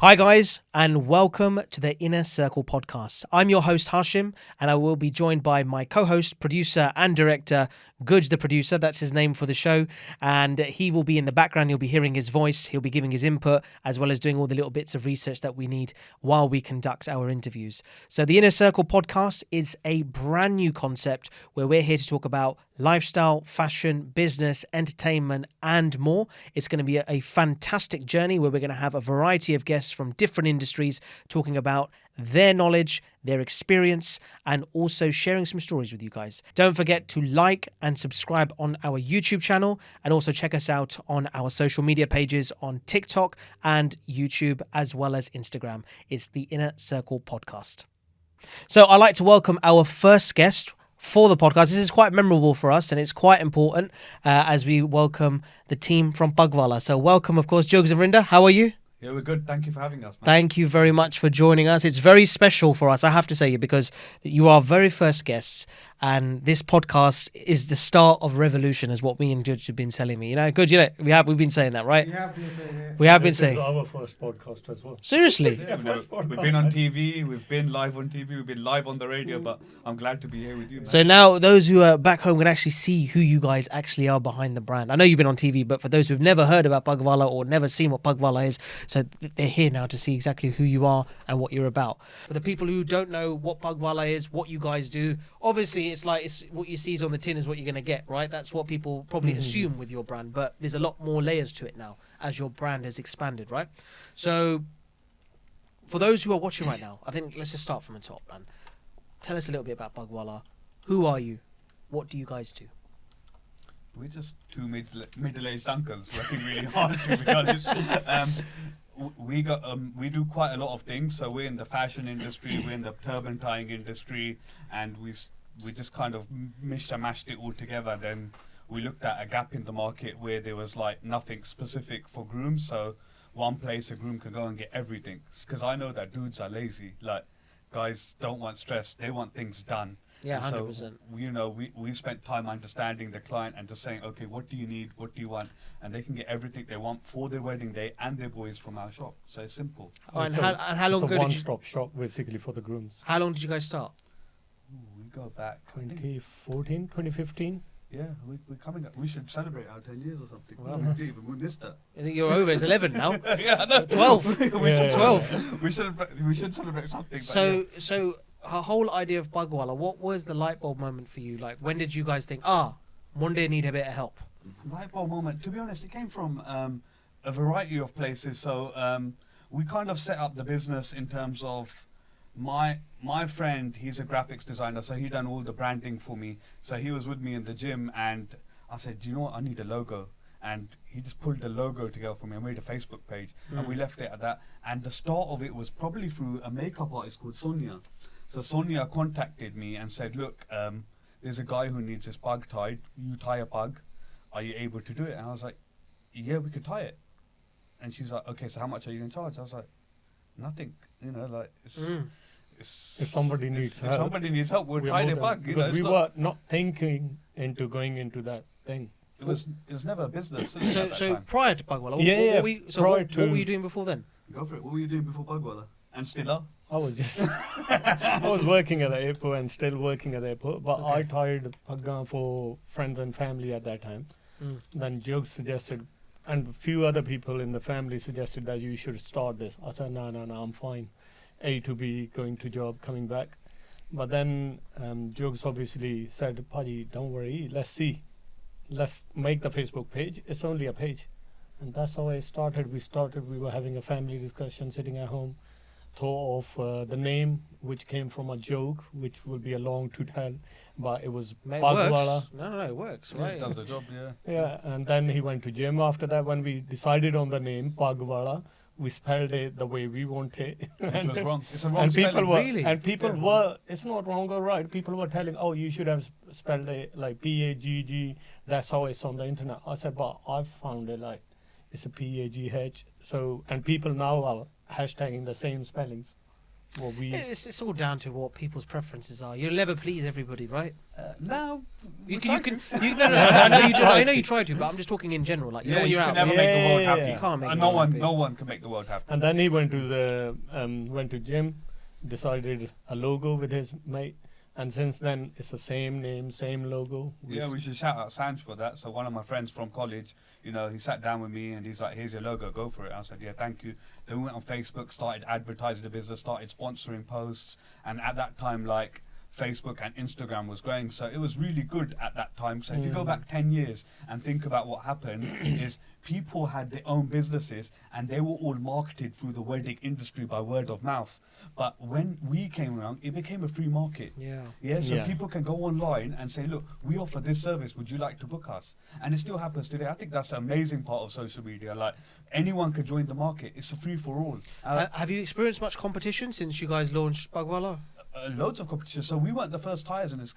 Hi guys, and welcome to the Inner Circle podcast. I'm your host Hashim, and I will be joined by my co-host, producer and director, Guj the producer, that's his name for the show, and he will be in the background. You'll be hearing his voice, he'll be giving his input, as well as doing all the little bits of research that we need while we conduct our interviews. So the Inner Circle podcast is a brand new concept where we're here to talk about lifestyle, fashion, business, entertainment, and more. It's going to be a fantastic journey where we're going to have a variety of guests from different industries talking about their knowledge, their experience, and also sharing some stories with you guys. Don't forget to like and subscribe on our YouTube channel, and also check us out on our social media pages on TikTok and YouTube, as well as Instagram. It's the Inner Circle Podcast. So I'd like to welcome our first guest for the podcast. This is quite memorable for us, and it's quite important as we welcome the team from Pagh Vala. So welcome, of course, Jogs and Rinda. How are you? Yeah, we're good. Thank you for having us, man. Thank you very much for joining us. It's very special for us, I have to say, because you are our very first guests, and this podcast is the start of revolution, is what me and Judge have been telling me. You know, Good, we've been saying that, right? We have been saying it. We have been saying. This is our first podcast as well. Seriously? Yeah, we've been on TV, we've been live on TV, we've been live on the radio, but I'm glad to be here with you, man. So now those who are back home can actually see who you guys actually are behind the brand. I know you've been on TV, but for those who've never heard about Pagh Vala or never seen what Pagh Vala is, so they're here now to see exactly who you are and what you're about. For the people who don't know what Pagh Vala is, what you guys do, obviously it's what you see is on the tin is what you're going to get, right? That's what people probably assume with your brand, but there's a lot more layers to it now as your brand has expanded, right? So for those who are watching right now, I think let's just start from the top, man. Tell us a little bit about Pagh Vala. Who are you? What do you guys do? We're just two middle-aged uncles working really hard, to be honest. We do quite a lot of things. So we're in the fashion industry, we're in the turban tying industry, and we just kind of mashed it all together. Then we looked at a gap in the market where there was like nothing specific for grooms. So one place a groom can go and get everything. Because I know that dudes are lazy. Like, guys don't want stress; they want things done. Yeah, 100%. So, you know, we've spent time understanding the client and just saying, okay, what do you need? What do you want? And they can get everything they want for their wedding day and their boys from our shop. So it's simple. And how long it's ago a did you... one-stop shop basically for the grooms. How long did you guys start? We go back. 2014, 2015. Yeah, we're coming up. We should celebrate our 10 years or something. Well, we missed that. I think you're over. It's 11 now. Yeah, no. 12. We should 12. We should celebrate something. So her whole idea of Pagh Vala, what was the light bulb moment for you? Like, when did you guys think, one day I need a bit of help? Light bulb moment. To be honest, it came from a variety of places. So we kind of set up the business in terms of my friend. He's a graphics designer, so he done all the branding for me. So he was with me in the gym, and I said, do you know what? I need a logo. And he just pulled the logo together for me and made a Facebook page, and we left it at that. And the start of it was probably through a makeup artist called Sonia. So Sonia contacted me and said, look, there's a guy who needs his pug tied. You tie a pug. Are you able to do it? And I was like, yeah, we could tie it. And she's like, okay, so how much are you in charge? I was like, nothing. You know, like, If somebody needs help, we'll tie the pug. You know, we were not thinking into going into that thing. It was never a business. So prior to Pagh Vala, what were you doing before then? Go for it. What were you doing before Pagh Vala? And still are? I was just I was working at the airport and still working at the airport, but I tied Pagh for friends and family at that time. Then Joe suggested, and a few other people in the family suggested that you should start this. I said, no, I'm fine. A to B, going to job, coming back. But then Jokes obviously said, Paji, don't worry, let's see. Let's make the Facebook page. It's only a page. And that's how I started. We were having a family discussion, sitting at home. Thought of the name, which came from a joke, which will be a long to tell, but it was Pagh Vala. No, it works, right? It does the job, yeah. Yeah, and then he went to gym after that. When we decided on the name, Pagh Vala, we spelled it the way we want it. It was wrong. It's a wrong spelling. And people were, it's not wrong or right. People were telling, oh, you should have spelled it like P-A-G-G. That's how it's on the internet. I said, but I found it like it's a P-A-G-H. So, and people now are hashtagging the same spellings. What we It's all down to what people's preferences are. You'll never please everybody, right? No, You can. I know you do. I know you try to, but I'm just talking in general. Like, you know, when you're you out can never there, make the world Yeah, happy. yeah. You can't make And the world happy. no one can make the world happy. and then he went to gym, decided a logo with his mate, and since then it's the same name, same logo. Yeah, we should shout out Sanj for that. So one of my friends from college, you know, he sat down with me and he's like, "Here's your logo, go for it." I said, "Yeah, thank you." Then we went on Facebook, started advertising the business, started sponsoring posts, and at that time, like, Facebook and Instagram was growing, so it was really good at that time. So if you go back 10 years and think about what happened, is people had their own businesses and they were all marketed through the wedding industry by word of mouth. But when we came around, it became a free market. Yeah. So Yeah. people can go online and say, "Look, we offer this service. Would you like to book us?" And it still happens today. I think that's an amazing part of social media. Like, anyone could join the market. It's a free for all. Have you experienced much competition since you guys launched Pagh Vala? Loads of competition. So we weren't the first tires in this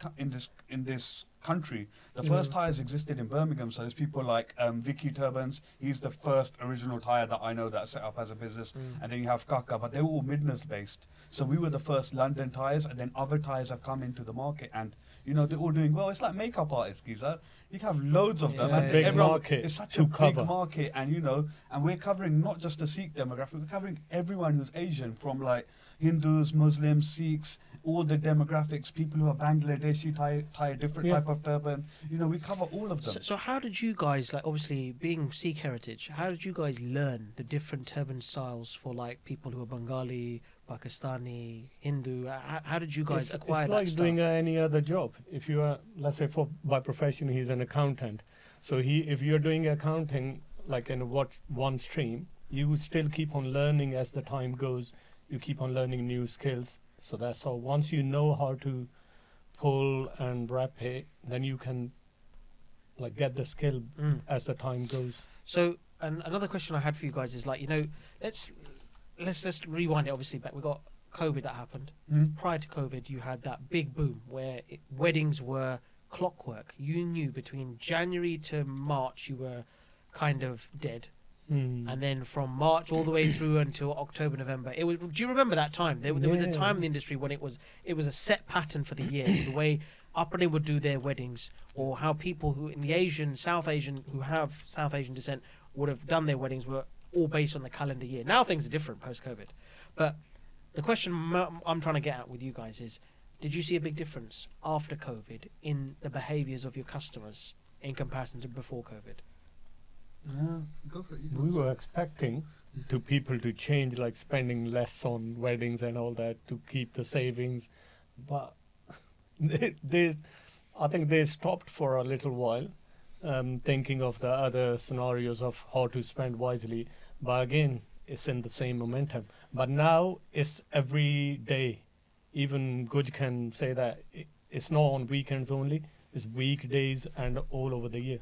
country. The first tires existed in Birmingham. So there's people like Vicky Turbans. He's the first original tire that I know that set up as a business. And then you have Kaka, but they were all Midlands based. So we were the first London tires, and then other tires have come into the market, and you know they're all doing well. It's like makeup artists, Giza. You can have loads of them. It's a and big everyone- market It's such to a big cover. market, and you know, and we're covering not just the Sikh demographic. We're covering everyone who's Asian, from like Hindus, Muslims, Sikhs, all the demographics. People who are Bangladeshi tie a different Yeah. type of turban. You know, we cover all of them. So how did you guys, like, obviously being Sikh heritage, how did you guys learn the different turban styles for like people who are Bengali, Pakistani, Hindu? How did you guys acquire it's that like stuff? doing any other job. If you are, let's say, by profession, he's an accountant. So if you're doing accounting like in one stream, you would still keep on learning as the time goes. You keep on learning new skills. So that's all. Once you know how to pull and wrap it, then you can like get the skill as the time goes. So, and another question I had for you guys is, like, you know, let's rewind it. Obviously, back we got COVID that happened. Prior to COVID, you had that big boom where weddings were clockwork. You knew between January to March you were kind of dead, and then from March all the way through until October, November. It was. Do you remember that time? There was a time in the industry when it was a set pattern for the year. The way Upper would do their weddings, or how people who in the South Asian who have South Asian descent would have done their weddings were all based on the calendar year. Now things are different post-COVID. But the question I'm trying to get at with you guys is, did you see a big difference after COVID in the behaviours of your customers in comparison to before COVID? Go for it. We were expecting people to change, like spending less on weddings and all that to keep the savings, but I think they stopped for a little while, thinking of the other scenarios of how to spend wisely. But again, it's in the same momentum. But now it's every day. Even Guj can say that it's not on weekends only. It's weekdays and all over the year.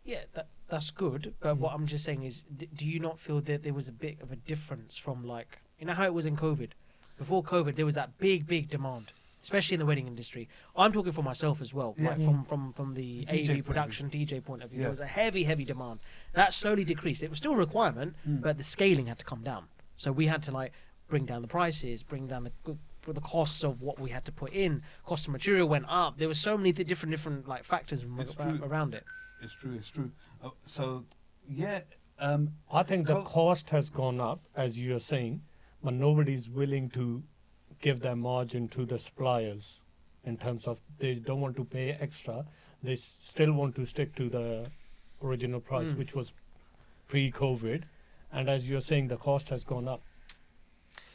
Yeah, that's good. But what I'm just saying is, do you not feel that there was a bit of a difference from, like, you know how it was in COVID? Before COVID, there was that big demand, especially in the wedding industry. I'm talking for myself as well, like from the DJ AV production DJ point of view. Yeah. There was a heavy demand. That slowly decreased. It was still a requirement, but the scaling had to come down. So we had to, like, bring down the prices, bring down the costs of what we had to put in. Cost of material went up. There were so many different like factors around it. It's true. So, yeah. I think the cost has gone up, as you are saying, but nobody's willing to give their margin to the suppliers in terms of they don't want to pay extra. They still want to stick to the original price, which was pre-COVID. And as you're saying, the cost has gone up.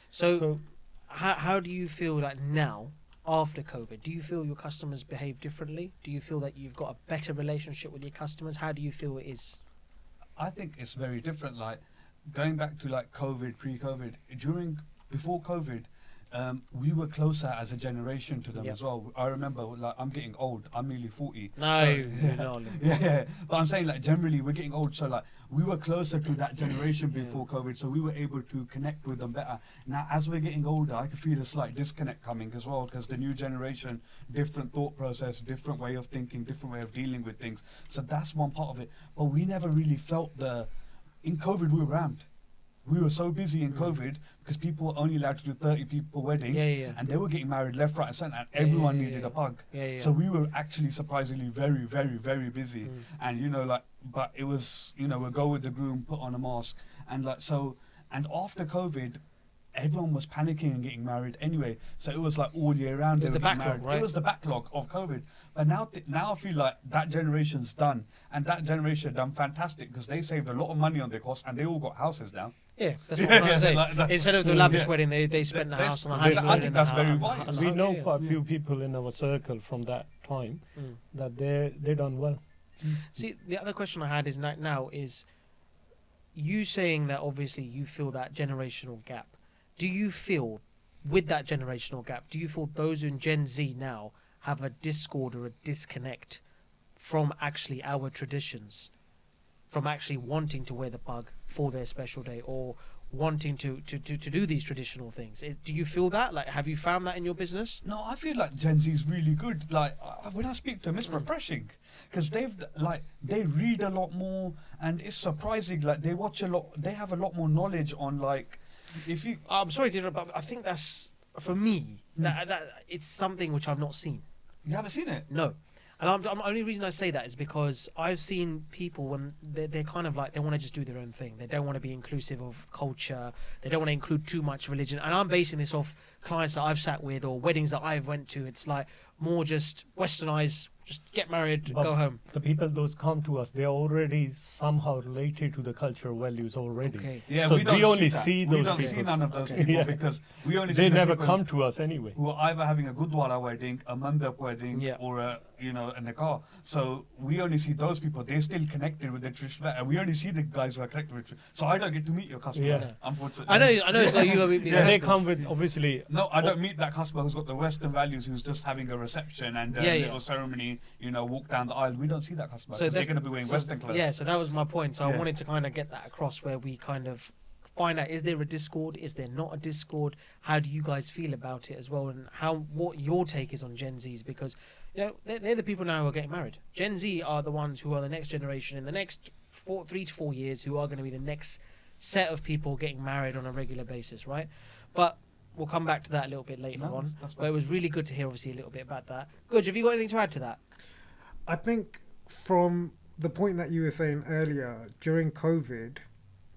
So how do you feel like now, after COVID? Do you feel your customers behave differently? Do you feel that you've got a better relationship with your customers? How do you feel it is? I think it's very different. Like, going back to like COVID, pre-COVID, before COVID, we were closer as a generation to them as well. I remember, like, I'm getting old. I'm nearly 40. No, you're not. Yeah. But I'm saying, like, generally we're getting old. So, like, we were closer to that generation before COVID. So we were able to connect with them better. Now, as we're getting older, I can feel a slight disconnect coming as well, because the new generation, different thought process, different way of thinking, different way of dealing with things. So that's one part of it. But we never really felt in COVID, we were ramped. we were so busy in COVID because people were only allowed to do 30 people weddings, and they were getting married left, right, and centre, and everyone needed a Pagh. So we were actually surprisingly very, very, very busy. And you know, like, but it was, you know, we'll go with the groom, put on a mask, and like so. And after COVID, everyone was panicking and getting married anyway. So it was like all year round. It was the backlog, right? It was the backlog of COVID. But now I feel like that generation's done. And that generation done fantastic because they saved a lot of money on their costs and they all got houses now. Yeah, that's what I'm trying to say. Like instead of the lavish wedding, they spent the house on the house. I think that's very wise. We know quite a few people in our circle from that time that they done well. See, the other question I had is now is you saying that obviously you feel that generational gap. Do you feel, with that generational gap, do you feel those in Gen Z now have a discord or a disconnect from actually our traditions, from actually wanting to wear the Pagh for their special day or wanting to do these traditional things? Do you feel that? Like, have you found that in your business? No, I feel like Gen Z is really good. Like, when I speak to them, it's refreshing because they read a lot more and it's surprising. Like, they watch a lot, they have a lot more knowledge on, like, if you, I'm sorry to interrupt, but I think that's, for me, that it's something which I've not seen. You haven't seen it? No. And the only reason I say that is because I've seen people when they're kind of like, they want to just do their own thing. They don't want to be inclusive of culture. They don't want to include too much religion. And I'm basing this off clients that I've sat with or weddings that I've went to. It's like more just westernized, just get married, go home. The people those come to us, they're already somehow related to the cultural values already. Okay. Yeah, so we only that. see those people. We don't see none of those people because we only see they the never people come to us anyway. who are either having a Gurdwara wedding, a Mandap wedding, or a nikah. So we only see those people. They're still connected with the tradition, and we only see the guys who are connected with. So I don't get to meet your customer, unfortunately. I know. So you meet they come with obviously. No, I don't meet that customer who's got the Western values, who's just having a reception and a little ceremony. Walk down the aisle. We don't see that customer. So they're going to be wearing Western clothes. Yeah. So that was my point. So I wanted to kind of get that across, where we kind of find out, is there a discord? Is there not a discord? How do you guys feel about it as well? And what your take is on Gen Zs? Because they're the people now who are getting married. Gen Z are the ones who are the next generation in the next 3 to 4 years who are going to be the next set of people getting married on a regular basis, right? But we'll come back to that a little bit later on. But it was really good to hear, obviously, a little bit about that. Good. Have you got anything to add to that? I think from the point that you were saying earlier, during COVID,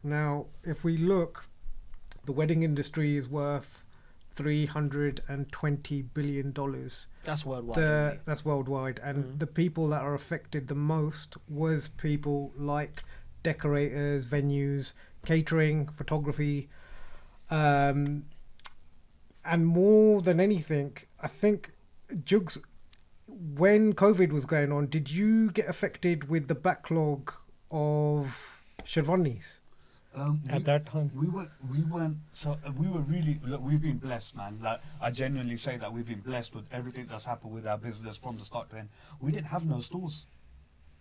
now, if we look, the wedding industry is worth $320 billion. That's worldwide. That's worldwide. And the people that are affected the most was people like decorators, venues, catering, photography. And more than anything, I think, Jugs, when COVID was going on, did you get affected with the backlog of sherwanis? At that time, we weren't. So we were really. Look, we've been blessed, man. Like, I genuinely say that we've been blessed with everything that's happened with our business from the start to end. We didn't have no stores.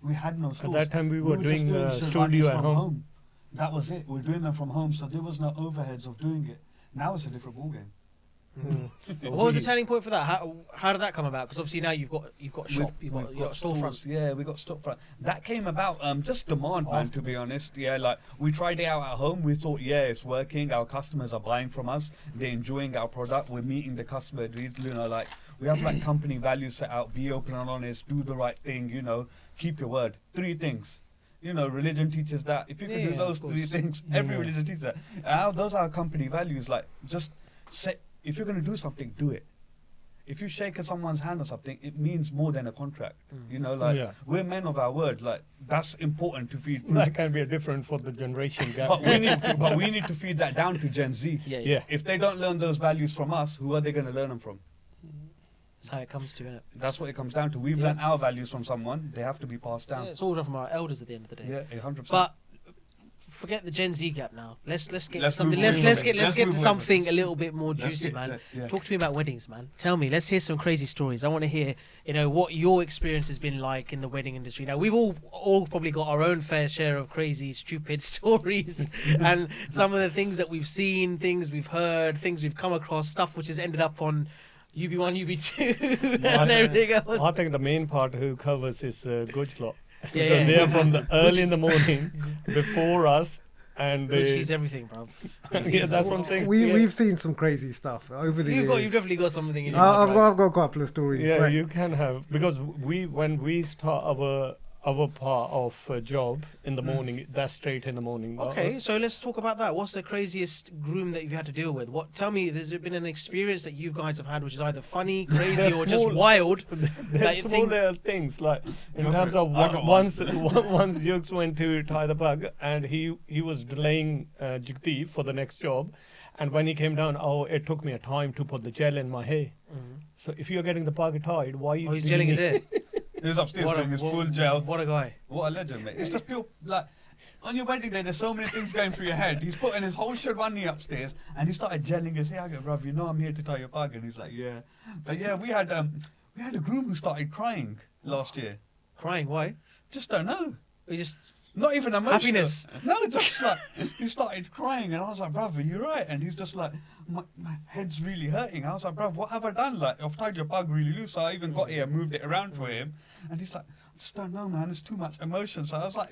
We had no stores. At that time, we were doing studio at home. That was it. We were doing them from home, so there was no overheads of doing it. Now it's a different ballgame. What was the turning point for that? How did that come about? Because obviously now you've got a shop, you've got storefront. Yeah, we got storefront. That came about just demand, man. To be honest, like we tried it out at home. We thought, it's working. Our customers are buying from us. They're enjoying our product. We're meeting the customer. Like we have like company values set out. Be open and honest. Do the right thing. Keep your word. 3 things. Religion teaches that. If you can do those 3 things, every religion teaches that. Those are our company values. Like just say. If you're going to do something, do it. If you shake someone's hand or something, it means more than a contract. We're men of our word. Like, that's important to feed. That can be a different for the generation gap. but we need to feed that down to Gen Z. Yeah. If they don't learn those values from us, who are they going to learn them from? That's how it comes to it. That's what it comes down to. We've learned our values from someone. They have to be passed down. Yeah, it's all done from our elders at the end of the day. Yeah, 100%. But forget the Gen Z gap now. Let's get to Let's something a little bit more juicy, man. Talk to me about weddings, man. Tell me. Let's hear some crazy stories. I want to hear, what your experience has been like in the wedding industry. Now, we've all probably got our own fair share of crazy, stupid stories, and some of the things that we've seen, things we've heard, things we've come across, stuff which has ended up on UB1, UB2, and everything else. I think the main part who covers is Gujlot. They're from the early in the morning before us, and Guj they, sees everything, bro. yeah, that's what I'm saying. We've seen some crazy stuff over the years. You've definitely got something in your I've mind, right? got a couple of stories. Yeah, but you can have, because when we start our part of job in the morning, that's straight in the morning. Okay, so let's talk about that. What's the craziest groom that you've had to deal with? Tell me, has there been an experience that you guys have had which is either funny, crazy, They're or just small- wild? There's that you small think- little things like in Go for terms it. of I got one. once Jukes went to tie the pug and he was delaying Jagdeep for the next job, and when he came down, it took me a time to put the gel in my hair. So if you're getting the pug tied, why are you? Oh, he's doing gelling his it? hair. He was upstairs doing his full gel. What a guy. What a legend, mate. It's just pure, like, on your wedding day, there's so many things going through your head. He's putting his whole sherwani upstairs, and he started gelling his hair. I go, bruv, you know I'm here to tie your pug. And he's like, yeah. But yeah, we had a groom who started crying last year. Crying, why? Just don't know. He just... Not even emotional. Happiness. No, just like, he started crying, and I was like, bruv, are you right? And he's just like, my head's really hurting. I was like, bruv, what have I done? Like, I've tied your pug really loose. So I even got here and moved it around for him. And he's like, I just don't know, man. It's too much emotion. So I was like,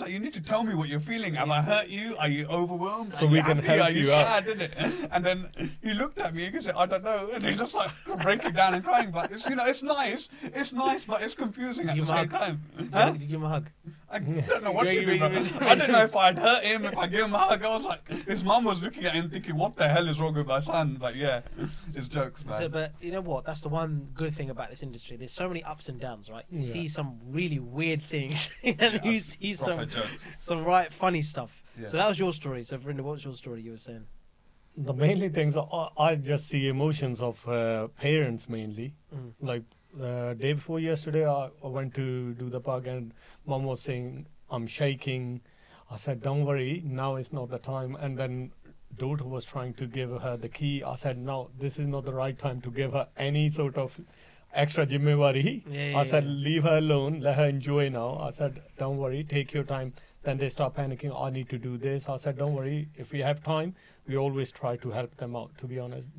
you need to tell me what you're feeling. Have I hurt you? Are you overwhelmed? So Are we you can happy? help Are you you out. sad? Isn't it? And then he looked at me and he said, I don't know. And he's just like breaking down and crying. But it's, it's nice. It's nice, but it's confusing at Give the him a same hug. time. Did you give him a hug? I don't know what Yeah, to you do, really- bro. I didn't know if I'd hurt him, if I gave him a hug. I was like, his mum was looking at him thinking, what the hell is wrong with my son? But yeah, it's jokes, man. So, but you know what? That's the one good thing about this industry. There's so many ups and downs, right? You Yeah. see some really weird things, and you see Proper jokes. some right funny stuff. Yeah. So that was your story. So, Vrinda, what's your story? You were saying. The mainly things I just see emotions of parents mainly. Like day before yesterday, I went to do the pug and mom was saying I'm shaking. I said, don't worry, now is not the time. And then daughter was trying to give her the key. I said, no, this is not the right time to give her any sort of extra jimmewari. Yeah, I said, yeah. leave her alone, let her enjoy now. I said, don't worry, take your time. Then they start panicking, I need to do this. I said, don't worry, if we have time, we always try to help them out, to be honest.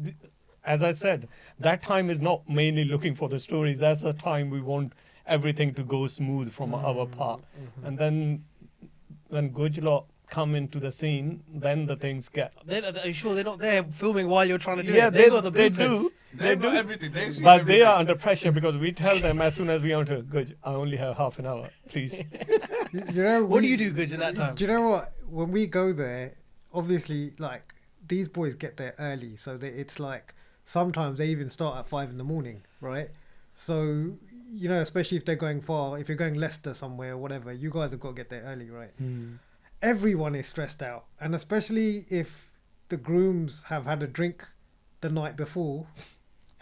As I said, that time is not mainly looking for the stories. That's the time we want everything to go smooth from our part. And then when Gujla come into the scene, then the things get... Are you sure they're not there filming while you're trying to do Yeah, it? They've got the they bloopers. do. They've got everything. They've seen But they everything. are under pressure because we tell them as soon as we enter, Guj, I only have half an hour, please. You know, What do you do, Guj, in that time? Do you know what? When we go there, obviously, like, these boys get there early, so it's like sometimes they even start at 5 a.m, right? So, especially if they're going far, if you're going Leicester somewhere or whatever, you guys have got to get there early, right? Everyone is stressed out, and especially if the grooms have had a drink the night before,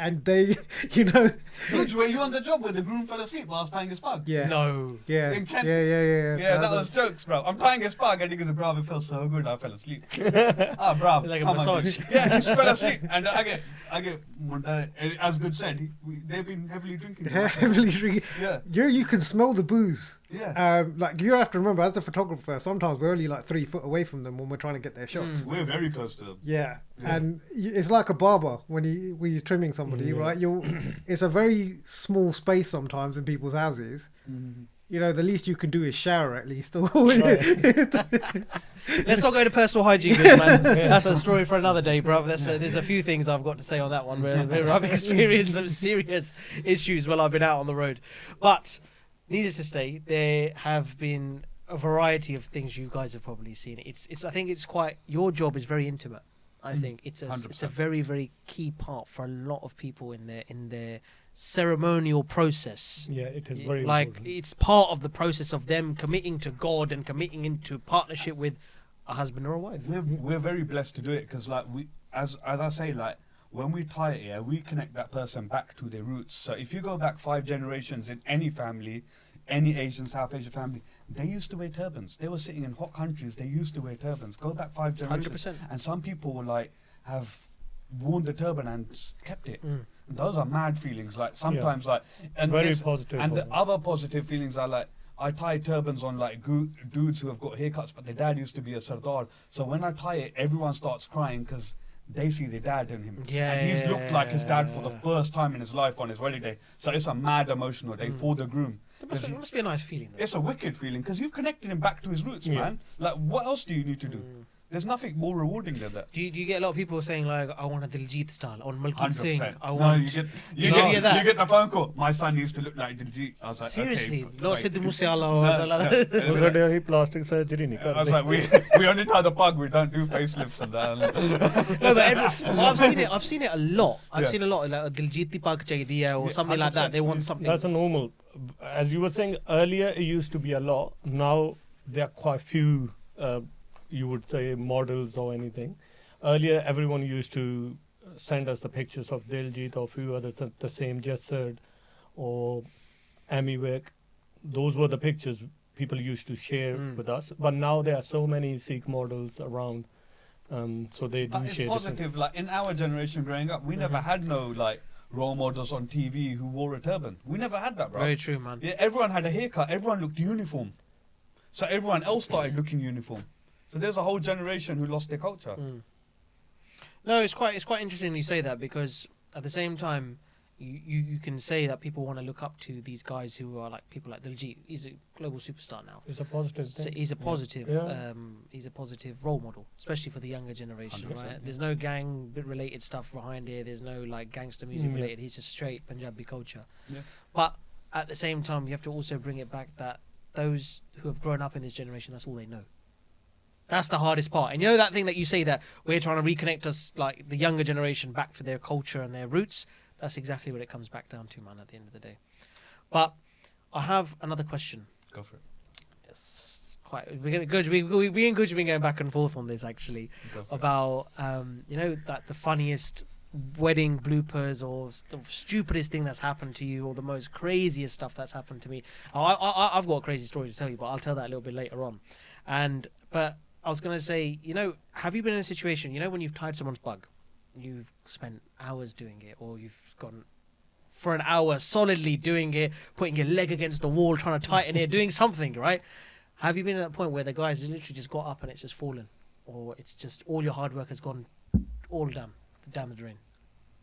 and they, Guj, were you on the job where the groom fell asleep while I was tying his pug? yeah, No. yeah, In Kent? yeah. Yeah, that was jokes, bro. I'm tying his pug and he goes, bruv, it felt so good I fell asleep. Bruv, Like a come on, massage. dude. Yeah, he fell asleep. And I get, as good said, they've been heavily drinking. heavily drinking. Yeah. You can smell the booze. Yeah. Like you have to remember, as a photographer, sometimes we're only like 3 foot away from them when we're trying to get their shots. We're very close to them. Yeah, and it's like a barber when he's trimming somebody, right? It's a very small space sometimes in people's houses. The least you can do is shower at least. Let's not go to personal hygiene, Guj, man. That's a story for another day, bruv. There's a few things I've got to say on that one where I've experienced some serious issues while I've been out on the road. But needless to say, there have been a variety of things you guys have probably seen. I think it's quite, your job is very intimate. I think it's a 100%. very, very key part for a lot of people in their ceremonial process. Yeah, it is very like important. it's part of the process of them committing to God and committing into partnership with a husband or a wife. We're very blessed to do it because, like, as I say, like, when we tie it here, we connect that person back to their roots. So if you go back 5 generations in any family, any Asian, South Asian family, they used to wear turbans. They were sitting in hot countries. They used to wear turbans. Go back 5 generations. 100%. And some people will, like, have worn the turban and kept it. Those are mad feelings. Like, sometimes, like... and Very this- positive And the one. other positive feelings are, like, I tie turbans on, like, dudes who have got haircuts, but their dad used to be a sardar. So when I tie it, everyone starts crying because they see their dad in him. Yeah, And he's looked like his dad for the yeah. first time in his life on his wedding day. So it's a mad emotional day for the groom. It must be a nice feeling, though. It's a wicked feeling because you've connected him back to his roots, Yeah. man. Like, what else do you need to do? There's nothing more rewarding than that. Do you get a lot of people saying like, I want a Diljit style, I want Malkit Singh, 100%. I want... you get the phone call. My son used to look like Diljit. I was like, Seriously, okay, not like, Sidhu Moosewala or something like that. ਉਸ ਦਾ ਹੀ plastic surgery ਨਹੀਂ I was ਕਰਦੇ like, we only tie the pug. We don't do facelifts and that. No, but I've seen it a lot. I've Yeah. seen a lot, like Diljit di pag chahiye hai or Yeah, something like that. They want 100%. something. That's a normal. As you were saying earlier, it used to be a lot. Now there are quite few, you would say, models or anything. Earlier, everyone used to send us the pictures of Diljit or few others at the same Jessard or Amiwek. Those were the pictures people used to share with us. But now there are so many Sikh models around, so they do But it's share. the same- positive. Like in our generation growing up, we never had no like role models on TV who wore a turban. We never had that, bro. Very true, man. Yeah, everyone had a haircut. Everyone looked uniform. So everyone else started looking uniform. So there's a whole generation who lost their culture. No, it's quite interesting you say that, because at the same time, you can say that people want to look up to these guys who are like people like Diljit. He's a global superstar now. It's a positive So thing. he's a positive, Yeah. he's a positive role model, especially for the younger generation, 100%, right? yeah. There's no gang related stuff behind here. There's no like gangster music Yeah. related. He's just straight Punjabi culture. Yeah. But at the same time, you have to also bring it back that those who have grown up in this generation, that's all they know. That's the hardest part. And you know that thing that you say that we're trying to reconnect us, like the younger generation, back to their culture and their roots. That's exactly what it comes back down to, man, at the end of the day. But I have another question. Go for it. It's quite. We and Guj have been going back and forth on this actually Go for it. about you know, that the funniest wedding bloopers or the stupidest thing that's happened to you or the most craziest stuff that's happened to me. I've got a crazy story to tell you, but I'll tell that a little bit later on. But I was gonna say, you know, have you been in a situation, you know, when you've tied someone's bug, you've spent hours doing it, or you've gone for an hour solidly doing it, putting your leg against the wall, trying to tighten it, doing something, right? Have you been at that point where the guys literally just got up and it's just fallen, or it's just all your hard work has gone all down the drain?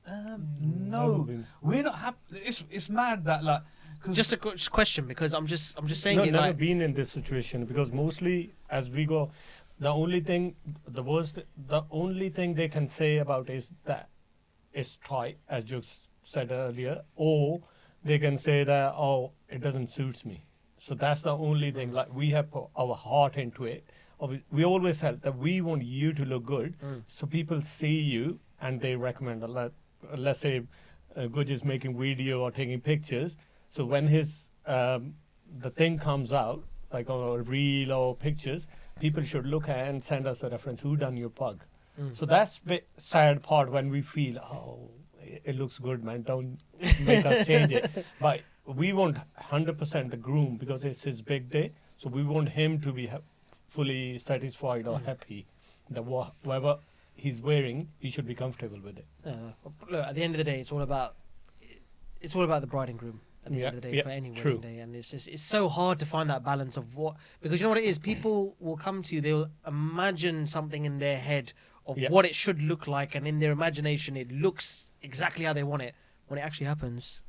Never No, been. we're not happy. It's mad that like. 'Cause Just a question, because I'm just saying No, it never like been in this situation, because mostly as we go, the only thing they can say about is that it's tight, as Jux said earlier, or they can say that, oh, it doesn't suit me. So that's the only thing. Like, we have put our heart into it. We always said that we want you to look good, so people see you and they recommend a lot. Let's say Guj is making video or taking pictures. So when his the thing comes out, like on a reel or pictures, people should look at it and send us a reference. Who done your pug? So that's bit sad part when we feel, oh, it looks good, man. Don't make us change it. But we want 100% the groom, because it's his big day. So we want him to be fully satisfied or happy that whatever he's wearing, he should be comfortable with it. look, at the end of the day, it's all about the bride and groom. At the Yeah, end of the day, yeah, for any wedding true. day, and it's so hard to find that balance of what, because you know what it is. People will come to you, they'll imagine something in their head of Yeah. what it should look like, and in their imagination, it looks exactly how they want it. When it actually happens,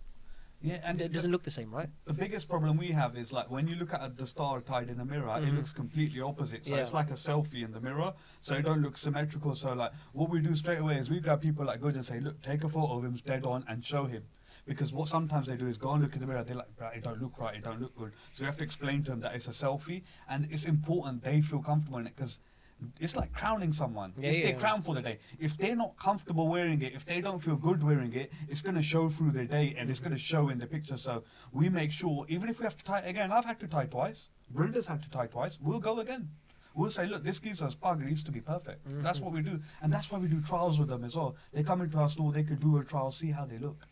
Yeah, and it doesn't look the same, right? The biggest problem we have is like when you look at the star tied in the mirror, it looks completely opposite. So Yeah. it's like a selfie in the mirror, so it don't look symmetrical. So like what we do straight away is we grab people like Good and say, look, take a photo of him dead on and show him. Because what sometimes they do is go and look in the mirror, they're like, it don't look right, it don't look good. So we have to explain to them that it's a selfie, and it's important they feel comfortable in it, because it's like crowning someone. Yeah, It's yeah. their crown for the day. If they're not comfortable wearing it, if they don't feel good wearing it, it's going to show through their day, and it's going to show in the picture. So we make sure, even if we have to tie it again, I've had to tie twice, Brenda's had to tie twice, we'll go again. We'll say, look, this geezer's pug needs to be perfect. That's what we do. And that's why we do trials with them as well. They come into our store, they could do a trial, see how they look.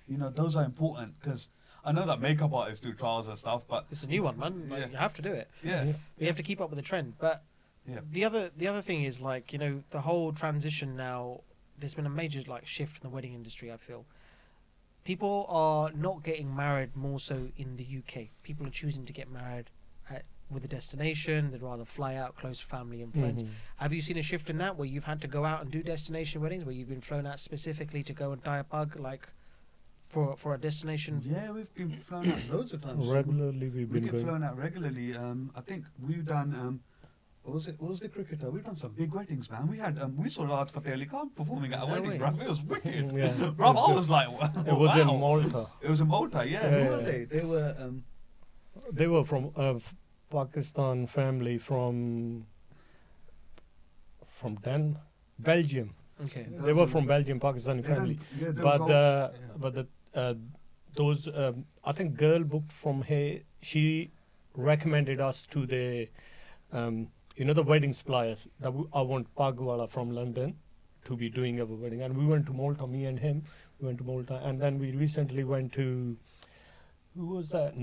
You know, those are important, because I know that makeup artists do trials and stuff, but It's a new one, man. Like, Yeah. You have to do it. yeah. You have to keep up with the trend. But Yeah. the other thing is, like, you know, the whole transition now. There's been a major like shift in the wedding industry. I feel people are not getting married more so in the UK. People are choosing to get married with a destination. They'd rather fly out close family and friends. Have you seen a shift in that, where you've had to go out and do destination weddings, where you've been flown out specifically to go and tie a pug, like for a destination? Yeah, we've been flown out loads of times. Regularly, we've We been get going. flown out regularly. I think we've done. What was the cricketer? We've done some big weddings, man. We saw Raj Fateh Ali Khan performing at a No wedding, way. bruv. It was wicked. Yeah, Bruv, I good. was like, It was in wow. Malta. It was in Malta, yeah. Yeah, Who yeah, were yeah. they? They were. They were from Pakistan family from Belgium. Okay. Yeah. They were from Belgium, Pakistani they done- family. yeah, they were But gold- the yeah. but the those I think girl booked from here. She recommended us to the the wedding suppliers that I want Pagh Vala from London to be doing our wedding, and we went to Malta. Me and him, we went to Malta, and then we recently went to who was that?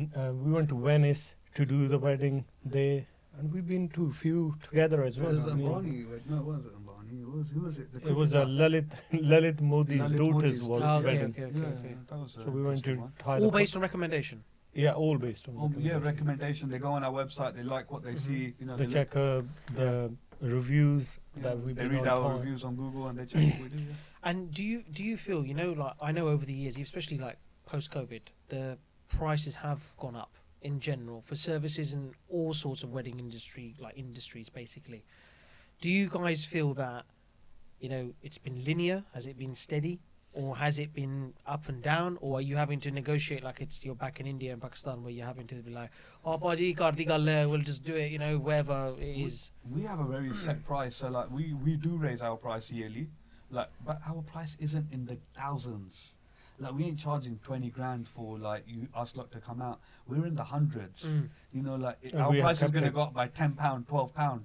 We went to Venice to do the wedding there, and we've been to a few together as It well. was I mean, Ambani. No, it wasn't Ambani. Who was it? The it was a cricketer. Lalit Modi's Lalit daughter's Modi's wedding. Oh, okay. Yeah, that was So we went interesting to one. tie All the based on recommendation. yeah, all based on recommendation. Recommendation. They go on our website. They like what they see. You know, They check the reviews yeah, that we've they been read on our time. reviews on Google and they check what we do. Yeah. And do you feel, like I know over the years, especially like post-COVID, the prices have gone up in general for services and all sorts of wedding industries basically. Do you guys feel that, it's been linear? Has it been steady? Or has it been up and down? Or are you having to negotiate like you're back in India and Pakistan where you're having to be like, oh, Baji, kar di gal hai, we'll just do it, wherever it is. We have a very set price, so like we do raise our price yearly, like, but our price isn't in the thousands. Like we ain't charging 20 grand for like us lot to come out. We're in the hundreds. Mm. And Our we have price is kept going to it- go up by £10, £12.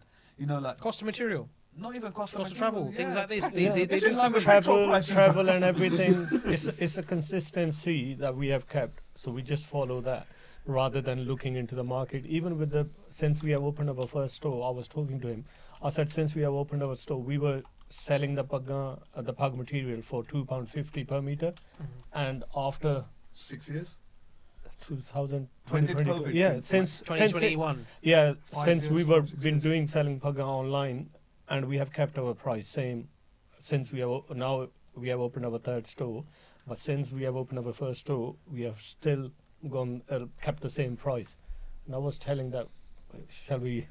Like Cost of material, not even cost cost of travel, things like this. Yeah, They It's in do line with petrol travel, prices. travel and everything. It's a consistency that we have kept. So we just follow that rather than looking into the market. Even with since we have opened our first store, I was talking to him. I said since we have opened our store, we were selling the Pagh material for £2.50 per meter, and after 6 years. 2020, When did COVID yeah, come? since 2021. yeah, 5 since we years, were 6 been years. doing selling Pagh online, and we have kept our price same since we have now we have opened our third store, but since we have opened our first store, we have still kept the same price. And I was telling that, shall we,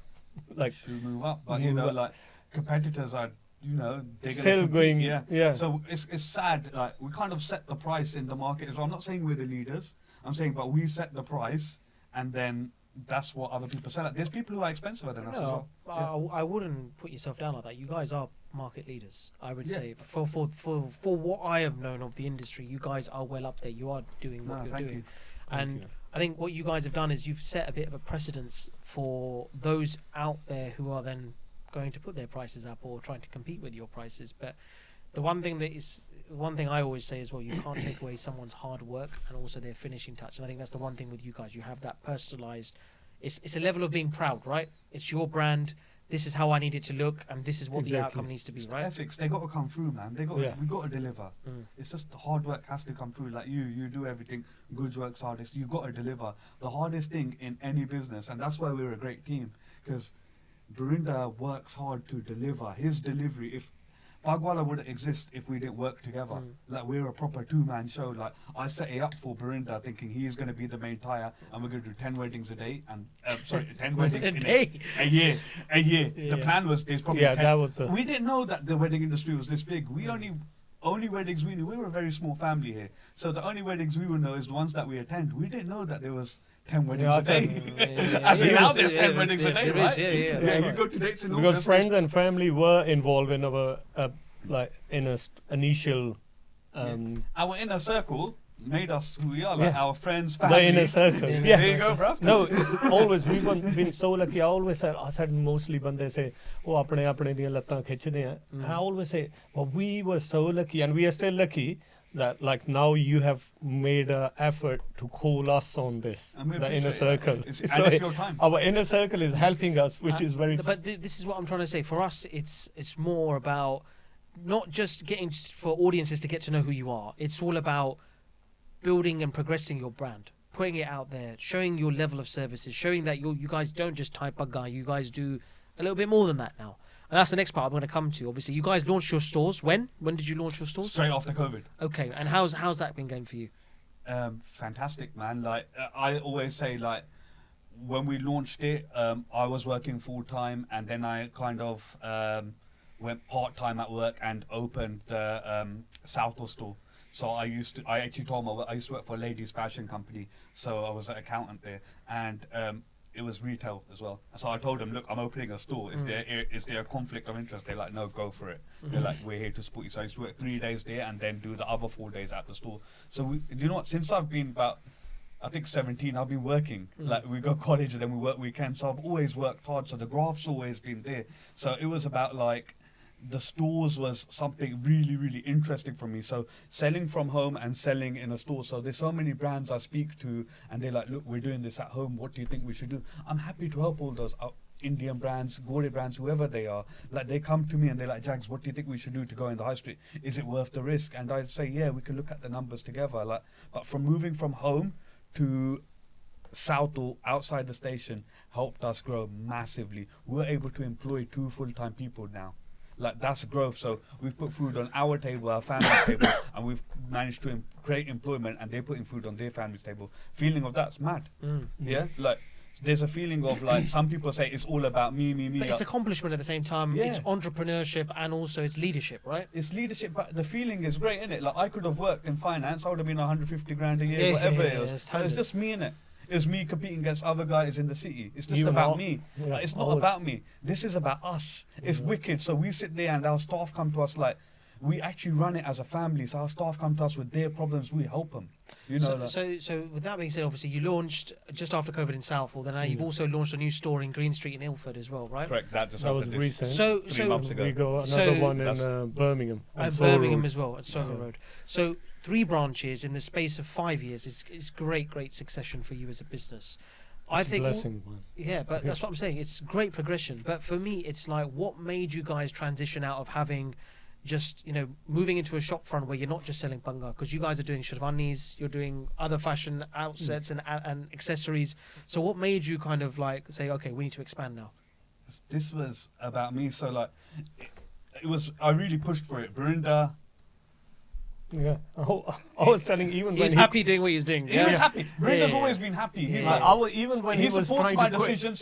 like, Should move up, but move up. like competitors are, they're still gonna compete, going? yeah. Yeah. So it's sad. Like we kind of set the price in the market as well. I'm not saying we're the leaders. I'm saying, but we set the price, and then that's what other people sell at. There's people who are expensive than us as No, well. I wouldn't put yourself down like that. You guys are market leaders, I would Yeah. say. For what I have known of the industry, you guys are well up there. You are doing what No, you're thank doing. you. And you. I think what you guys have done is you've set a bit of a precedence for those out there who are then going to put their prices up or trying to compete with your prices. But the one thing I always say is, well, you can't take away someone's hard work and also their finishing touch. And I think that's the one thing with you guys. You have that personalized. It's a level of being proud, right? It's your brand. This is how I need it to look, and this is what the Exactly. outcome needs to be, It's right? ethics, they got to come through, man. Yeah. We got to deliver. Mm. It's just the hard work has to come through. Like you do everything. Good works hardest. You got to deliver. The hardest thing in any business, and that's why we're a great team, because Burinder works hard to deliver. His delivery, if Pagh Vala wouldn't exist if we didn't work together. Mm. Like we're a proper two-man show. Like I set it up for Burinder, thinking he's going to be the main tire, and we're going to do 10 weddings a day, and 10 weddings in a year. Yeah. The plan was there's probably Yeah, 10. that was the. We didn't know that the wedding industry was this big. We only weddings we knew. We were a very small family here, so the only weddings we would know is the ones that we attend. We didn't know that there was 10 weddings Yeah, a day. Yeah, As in yeah, now, yeah, there's yeah, 10 weddings a yeah, day, there is, right? yeah, Yeah, that's you right. go to dates in Because August. friends and family were involved in our initial Our inner circle made us who we are, like Yeah. our friends, the family. inner circle. The inner Yeah. There you go, bruv. No, always we've been so lucky. I said mostly bande say, oh, apne diyan lattan khichde hain. And I always say, well, we were so lucky, and we are still lucky that like now you have made an effort to call us on this, And we the inner appreciate circle. it. So And it's your time. our inner circle is helping us, which is very. But this is what I'm trying to say. For us, it's more about not just getting for audiences to get to know who you are. It's all about building and progressing your brand, putting it out there, showing your level of services, showing that you guys don't just type a guy, you guys do a little bit more than that now. And that's the next part I'm going to come to. Obviously, you guys launched your stores. When did you launch your stores? Straight after COVID. Okay, and how's that been going for you? Fantastic, man. Like I always say, like when we launched it, I was working full time, and then I kind of went part time at work and opened the Southall store. So I actually told my, I used to work for a ladies fashion company, so I was an accountant there, and it was retail as well. So I told them, look, I'm opening a store. Is there a conflict of interest? They're like, no, go for it. They're like, we're here to support you. So I used to work 3 days there and then do the other 4 days at the store. So you know what? Since I've been about, I think 17, I've been working. Like we go college and then we work weekends. So I've always worked hard. So the graph's always been there. So it was about like, the stores was something really, really interesting for me. So selling from home and selling in a store. So there's so many brands I speak to and they're like, look, we're doing this at home. What do you think we should do? I'm happy to help all those Indian brands, Gore brands, whoever they are. Like they come to me and they're like, Jags, what do you think we should do to go in the high street? Is it worth the risk? And I say, yeah, we can look at the numbers together. Like, but from moving from home to Southall outside the station helped us grow massively. We're able to employ 2 full-time people now. Like that's growth. So we've put food on our table, our family's table, and we've managed to create employment, and they're putting food on their family's table. Feeling of that's mad. Yeah, like there's a feeling of like some people say it's all about me. But it's accomplishment at the same time. Yeah. It's entrepreneurship and also it's leadership, right? It's leadership, but the feeling is great, innit? Like I could have worked in finance, I would have been 150 grand a year, whatever it was. It's just me, innit? It was me competing against other guys in the city. It's just about me. Yeah, it's not about me. This is about us. It's wicked. So we sit there and our staff come to us like, we actually run it as a family. So our staff come to us with their problems. We help them. You know. So with that being said, obviously you launched just after COVID in Southall. Then now you've also launched a new store in Green Street in Ilford as well, right? Correct. That just was happened recent. 3 months ago. We got another one in Birmingham. At Birmingham as well, at Soho Road. So 3 branches in the space of 5 years is great succession for you as a business. I think blessing, yeah, but that's what I'm saying. It's great progression. But for me, it's like, what made you guys transition out of having just, moving into a shop front where you're not just selling panga, because you guys are doing sherwanis, you're doing other fashion outlets and accessories. So what made you kind of like say, okay, we need to expand now? This was about me. So like, it was, I really pushed for it. Brinda. Yeah, I was telling even when he's happy doing what he's doing. He was happy. Brinda's always been happy. He's like, even when he he was supports trying my to quit. decisions.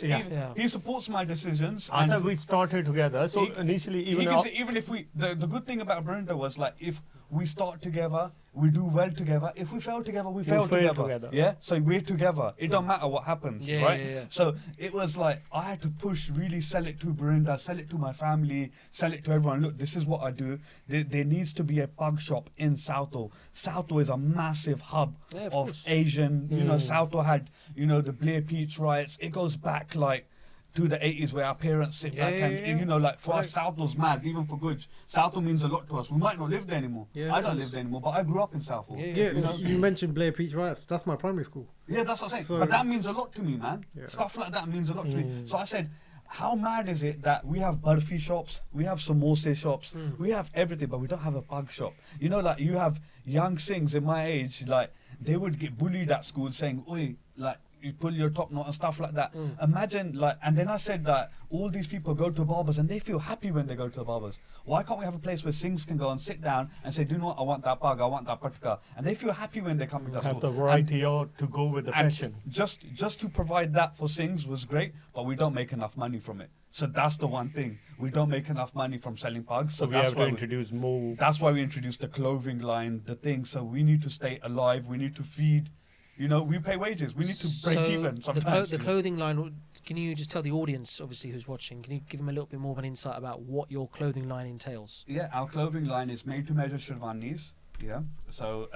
He supports my decisions. I said we started together. So initially, even if we, the good thing about Brinda was like, if we start together, we do well together. If we fail together, we fail together. Yeah, so we're together. It don't matter what happens, right? Yeah. So it was like I had to push, really sell it to Brinda, sell it to my family, sell it to everyone. Look, this is what I do. There needs to be a pug shop in Southall. Southall is a massive hub of Asian. Southall had the Blair Peach riots. It goes back like to the 80s where our parents sit back and like for us Southall's mad, even for Guj. Southall means a lot to us. We might not live there anymore. I don't live there anymore, but I grew up in Southall. You mentioned Blair Peach riots. That's my primary school. Yeah, that's what I'm saying. But that means a lot to me, man. Stuff like that means a lot to me. So I said, how mad is it that we have barfi shops, we have samosa shops, we have everything, but we don't have a pug shop? Like you have young Singhs in my age, like they would get bullied at school saying, oi, like you pull your top knot and stuff like that. Imagine like, and then I said that all these people go to barbers and they feel happy when they go to the barbers. Why can't we have a place where Singhs can go and sit down and say, do you know what, I want that pug, I want that patka, and they feel happy when they come into the have store. the variety to go with the fashion. Just to provide that for Singhs was great, but we don't make enough money from it. So that's the one thing. We don't make enough money from selling pugs. So we have to introduce more. That's why we introduced the clothing line, the thing. So we need to stay alive. We need to feed. We pay wages. We need to break even sometimes. The clothing line, can you just tell the audience, obviously, who's watching, can you give them a little bit more of an insight about what your clothing line entails? Yeah, our clothing line is made-to-measure sherwanis. Yeah. So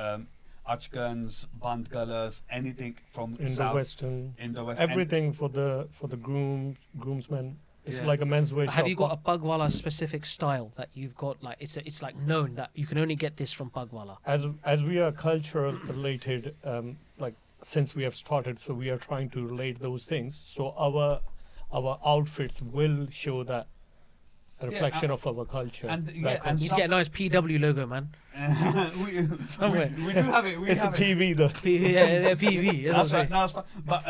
achkans, band galas, anything from Indo-Western, everything for the groomsmen. It's like a menswear shop. Have you got a Pagh Vala specific style that you've got? Like it's like known that you can only get this from Pagh Vala. As we are cultural related, since we have started, so we are trying to relate those things. So our outfits will show that a reflection of our culture. And you need to get a nice PW logo, man. we do have it. It's a PV though. PV. That's right. No, that's fine. But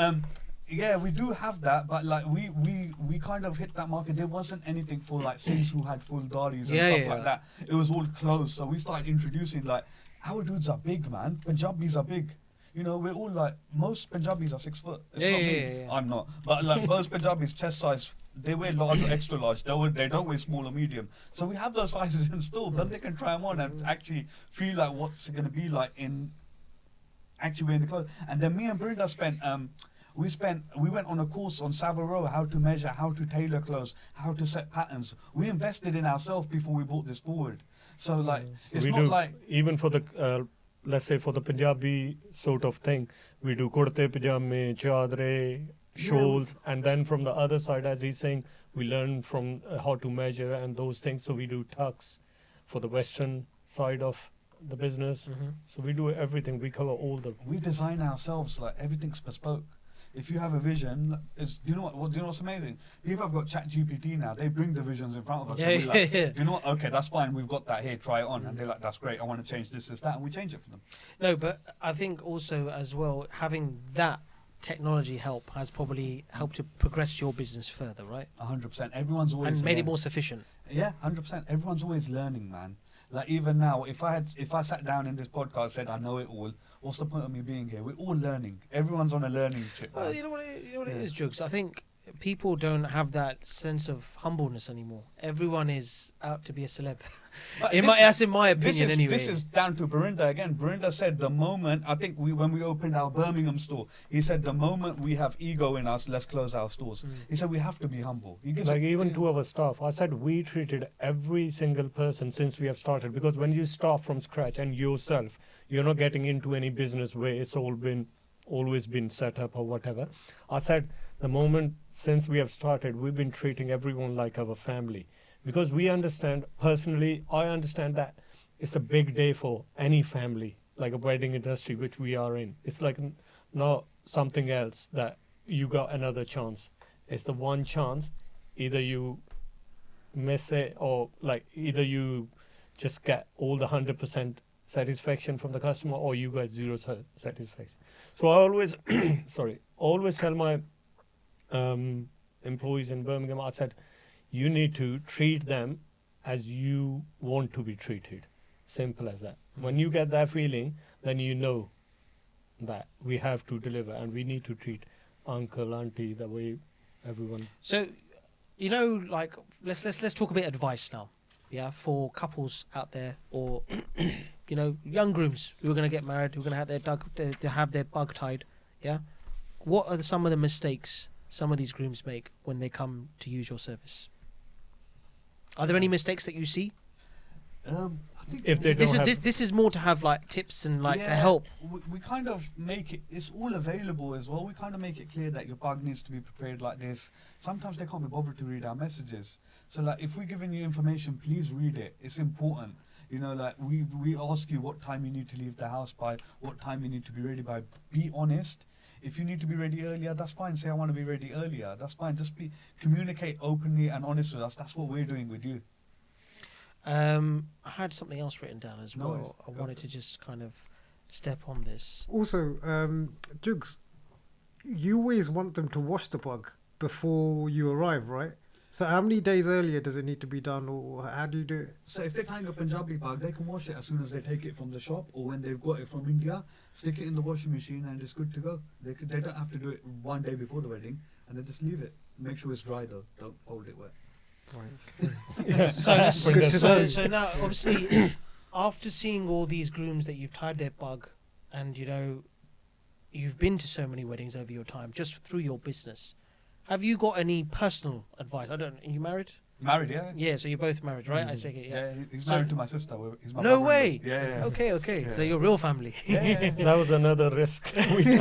yeah, we do have that, but like we kind of hit that market. There wasn't anything for like Singhs who had full daris and stuff like that. It was all closed. So we started introducing like, our dudes are big, man. Punjabis are big. You know, we're all like, most Punjabis are 6 foot. It's Yeah, not yeah, me. yeah, yeah. I'm not. But like most Punjabis, chest size, they wear large or extra large. They don't wear small or medium. So we have those sizes in store, but they can try them on and actually feel like what's it going to be like in actually wearing the clothes. And then me and Brenda we went on a course on Savile Row, how to measure, how to tailor clothes, how to set patterns. We invested in ourselves before we brought this forward. So like, it's we not do, like, even for the let's say for the Punjabi sort of thing, we do kurte, pajame, chadre, shawls, and then from the other side, as he's saying, we learn from how to measure and those things. So we do tucks for the western side of the business. So we do everything. We cover all the. we design ourselves, like everything's bespoke. If you have a vision, do you know what? Do you know what's amazing? People have got Chat GPT now. They bring the visions in front of us. Yeah, and we're like, yeah. Do you know what? Okay, that's fine. We've got that here. Try it on. And they're like, that's great. I want to change this, that, and we change it for them. No, but I think also as well, having that technology help has probably helped to progress your business further, right? 100%. Everyone's always And made it learning. more sufficient. Yeah, 100%. Everyone's always learning, man. Like even now, if I sat down in this podcast and said I know it all, what's the point of me being here? We're all learning. Everyone's on a learning trip. Well, man. you know what it Yeah. is, Jugs? I think people don't have that sense of humbleness anymore. Everyone is out to be a celeb. But That's in my this opinion, is, anyway. This is down to Berinda again. Berinda said the moment, I think when we opened our Birmingham store, he said the moment we have ego in us, let's close our stores. He said we have to be humble. He gives Like it- even to our staff, I said we treated every single person since we have started, because when you start from scratch and yourself, you're not getting into any business where it's always been set up or whatever. I said the moment since we have started, we've been treating everyone like our family, because we understand, personally, I understand that it's a big day for any family, like a wedding industry, which we are in. It's like not something else that you got another chance. It's the one chance. Either you miss it, or like either you just get all the 100% satisfaction from the customer, or you get zero satisfaction. So I always always tell my employees in Birmingham, I said, you need to treat them as you want to be treated. Simple as that. When you get that feeling, then you know that we have to deliver, and we need to treat uncle, auntie the way everyone. So, you know, like let's talk a bit advice now, yeah, for couples out there, or you know, young grooms who are going to get married, who are going to have their bug tied, yeah. What are some of the mistakes some of these grooms make when they come to use your service? Are there any mistakes that you see? I think If they This don't is have, this is more to have like tips and like to Yeah, help. We kind of make it, it's all available as well. We kind of make it clear that your bug needs to be prepared like this. Sometimes they can't be bothered to read our messages. So like if we're giving you information, please read it. It's important. You know, like we ask you what time you need to leave the house by, what time you need to be ready by. Be honest. If you need to be ready earlier, that's fine. Say I want to be ready earlier. That's fine. Just communicate openly and honest with us. That's what we're doing with you. I had something else written down as No well. worries. I Go wanted for to it. just kind of step on this. Also, Jugs, you always want them to wash the bug before you arrive, right? So how many days earlier does it need to be done, or how do you do it? So if they're tying a Punjabi bag, they can wash it as soon as they take it from the shop, or when they've got it from India, stick it in the washing machine and it's good to go. They don't have to do it one day before the wedding, and they just leave it. Make sure it's dry though. Don't hold it wet. So now, obviously, after seeing all these grooms that you've tied their bug, and you know, you've been to so many weddings over your time, just through your business, have you got any personal advice? Are you married? Married, yeah. Yeah, so you're both married, right? I take it, yeah. He's So- married to my sister. He's my No brother-in-law. way. Yeah. Okay. So Yeah. you're real family. Yeah. that was another risk. We took.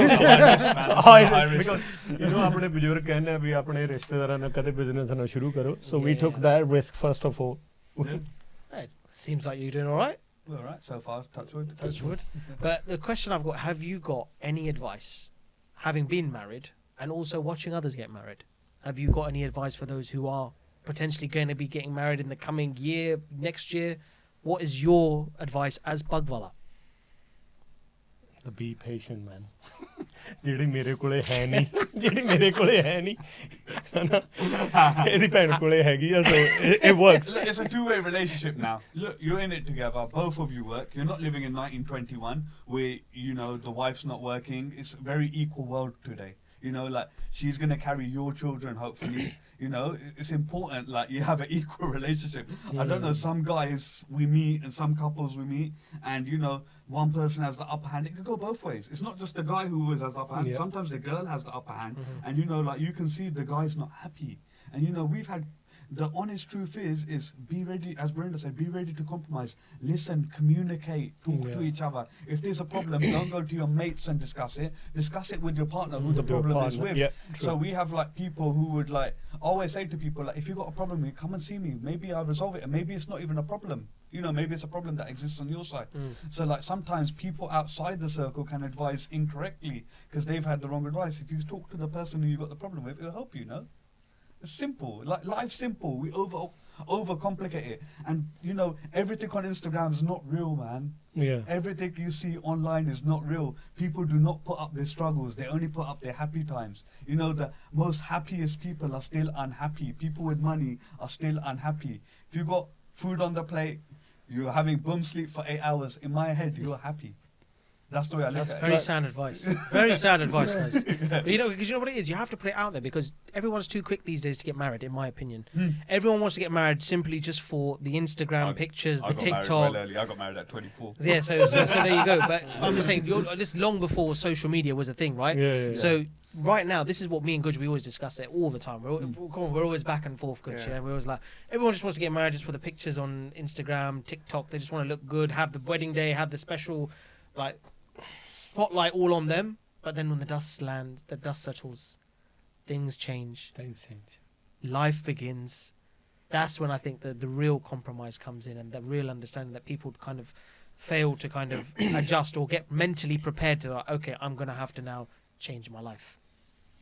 High risk. Because you know ਆਪਣੇ ਬਜ਼ੁਰਗ ਕਹਿੰਦੇ ਆ ਵੀ ਆਪਣੇ ਰਿਸ਼ਤੇਦਾਰਾਂ ਨਾਲ ਕਦੇ business ਨਾ ਸ਼ੁਰੂ ਕਰੋ. So we took Yeah. that risk first of all. Yeah. Seems like you're doing all right. All right, so far, touch wood. Touch wood. But the question I've got, have you got any advice, having been married and also watching others get married? Have you got any advice for those who are potentially going to be getting married in the coming year, next year? What is your advice as Pagh Vala? Be patient, man. ਜਿਹੜੀ ਮੇਰੇ ਕੋਲੇ ਹੈ ਨਹੀਂ ਜਿਹੜੀ ਮੇਰੇ ਕੋਲੇ ਹੈ ਨਹੀਂ ਹਨਾ ਇਹਦੀ ਭੈਣ ਕੋਲੇ ਹੈਗੀ ਆ so it works. It's a two-way relationship now. Look, you're in it together. Both of you work. You're not living in 1921 where, you know, the wife's not working. It's a very equal world today. You know, like, she's going to carry your children, hopefully. You know, it's important, like, you have an equal relationship. I don't know, some guys we meet and some couples we meet, and, you know, one person has the upper hand. It could go both ways. It's not just the guy who always has the upper hand. Yeah. Sometimes the girl has the upper hand. And, you know, like, you can see the guy's not happy. And, you know, we've had... The honest truth is be ready, as Brenda said, be ready to compromise. Listen, communicate, talk to each other. If there's a problem, don't go to your mates and discuss it. Discuss it with your partner who the problem is with. Yeah, so we have like people who would like always say to people, like, if you've got a problem, come and see me. Maybe I'll resolve it. And maybe it's not even a problem. You know, maybe it's a problem that exists on your side. So like sometimes people outside the circle can advise incorrectly because they've had the wrong advice. If you talk to the person who you've got the problem with, it'll help you, know? It's simple. Like, life's simple. We overcomplicate it. And, you know, everything on Instagram is not real, man. Yeah. Everything you see online is not real. People do not put up their struggles. They only put up their happy times. You know, the most happiest people are still unhappy. People with money are still unhappy. If you got food on the plate, you're having bum sleep for 8 hours. In my head, you're happy. That's the way I look That's at it. very sound advice. Very sound advice, guys. But you know, because you know what it is? You have to put it out there because everyone's too quick these days to get married, in my opinion. Everyone wants to get married simply just for the Instagram pictures, the TikTok. Well early. I got married at 24. Yeah, so there you go. But I'm just saying, this is long before social media was a thing, right? Yeah. So right now, this is what me and Guj, we always discuss it all the time. We're always back and forth, Guj. Yeah. We're always like, everyone just wants to get married just for the pictures on Instagram, TikTok. They just want to look good, have the wedding day, have the special, like, spotlight all on them. But then when the dust lands, the dust settles, things change. Life begins. That's when I think the real compromise comes in and the real understanding that people kind of fail to kind of adjust or get mentally prepared to, like, okay, I'm going to have to now change my life.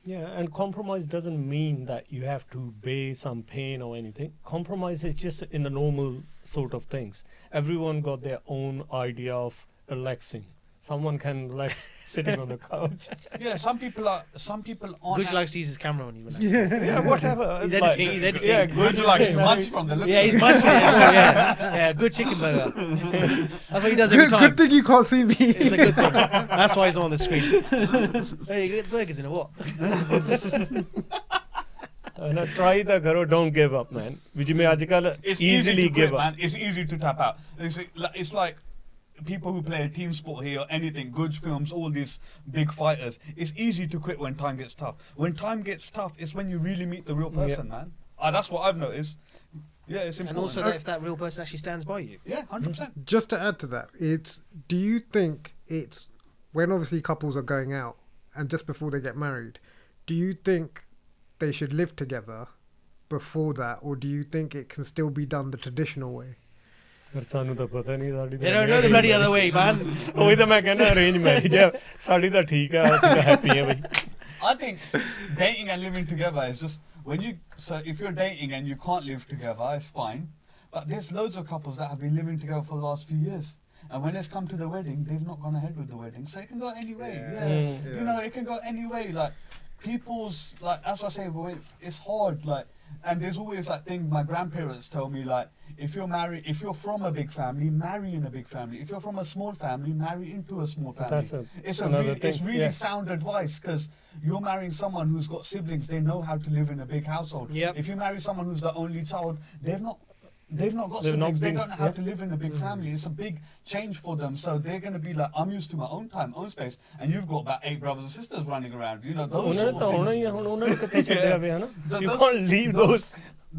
Yeah, and compromise doesn't mean that you have to bear some pain or anything. Compromise is just in the normal sort of things. Everyone got their own idea of relaxing. Someone can relax sitting on the couch. Yeah, some people aren't. Guj likes to use his camera when he relaxes. Yeah, whatever. He's editing. Yeah, Guj likes too much from the look. Yeah, he's munching it as well, yeah, good chicken burger. That's what he does every time. Good thing you can't see me. It's a good thing. That's why he's on the screen. Hey, you get burgers in a what? No, try the karo, don't give up, man. It's easily easy to give quit, up. man. It's easy to tap out. It's like people who play a team sport here or anything, Guj films, all these big fighters. It's easy to quit when time gets tough. When time gets tough, it's when you really meet the real person, man. That's what I've noticed. Yeah, it's important. And also that if that real person actually stands by you. Yeah, 100%. Just to add to that, do you think it's when obviously couples are going out and just before they get married, do you think they should live together before that, or do you think it can still be done the traditional way? They don't know the bloody other way, man. ਉਹੀ ਤਾਂ ਮੈਂ ਕਹਿੰਦਾ arrange marriage ਹੈ ਸਾਡੀ ਤਾਂ ਠੀਕ ਹੈ ਅਸੀਂ ਤਾਂ happy ਹਾਂ ਬਈ. I think dating and living together is just so if you're dating and you can't live together, it's fine. But there's loads of couples that have been living together for the last few years. And when it's come to the wedding, they've not gone ahead with the wedding. So it can go any way. Yeah. You know, it can go any way. Like, people's, like, as I say, it's hard. Like, and there's always that thing my grandparents tell me, like, if you're from a big family, marry in a big family. If you're from a small family, marry into a small family. It's really sound advice because you're marrying someone who's got siblings. They know how to live in a big household. Yep. If you marry someone who's the only child, they've not got siblings. They don't know how to live in a big family. It's a big change for them. So they're going to be like, I'm used to my own time, own space. And you've got about 8 brothers and sisters running around. You know, those sort of things. You can't leave